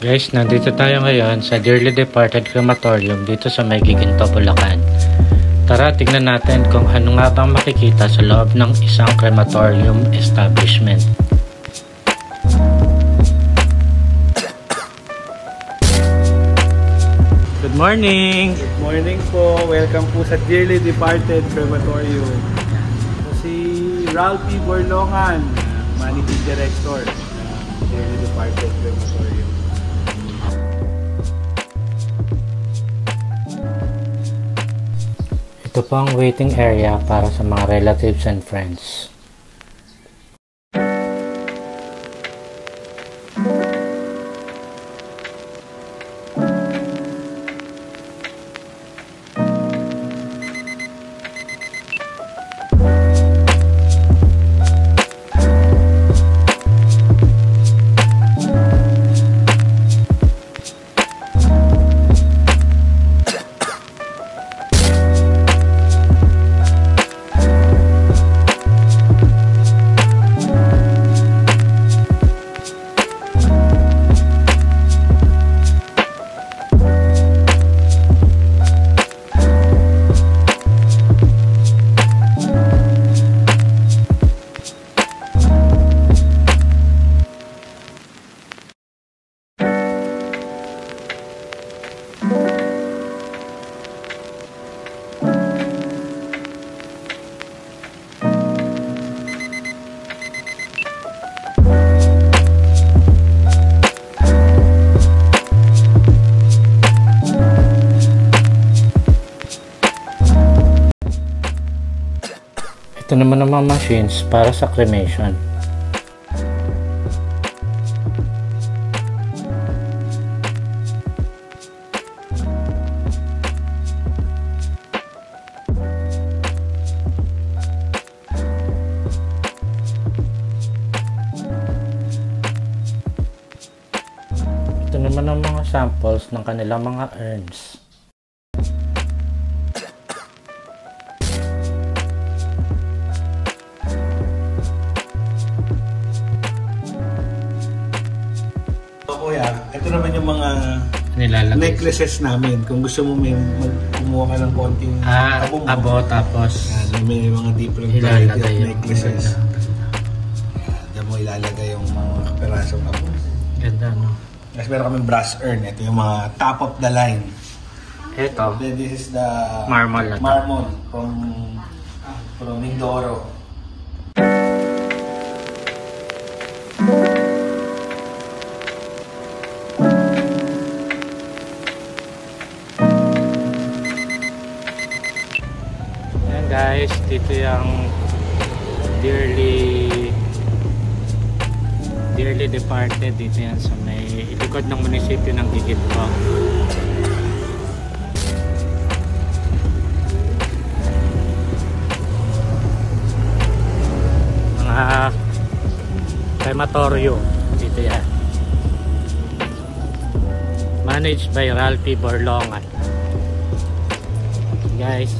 Guys, nandito tayo ngayon sa Dearly Departed Crematorium dito sa May Giginto, Bulacan. Tara, tignan natin kung ano nga bang makikita sa loob ng isang crematorium establishment. Good morning! Good morning po. Welcome po sa Dearly Departed Crematorium. Si Ralphie Borlongan, Managing Director ng Dearly Departed Crematorium. Ito po ang waiting area para sa mga relatives and friends. Ito naman ang mga machines para sa cremation. Ito naman ang mga samples ng kanilang mga urns. Kuya, ito naman yung mga Nilalagay. necklaces namin. Kung gusto mo may kumuha ka ng konting abo tapos may mga different variety of necklaces. Diyan mo ilalagay yung mga kaperasong abo. Ganda, no? Tapos meron kaming brass urn. Ito yung mga top of the line. Ito. Then this is the Marmol. from Mindoro. Guys, dito yung Dearly Departed. Dito yan sa may likod ng munisipyo ng Giginto. Mga crematorium dito yan, managed by Ralphie Borlongan. Guys,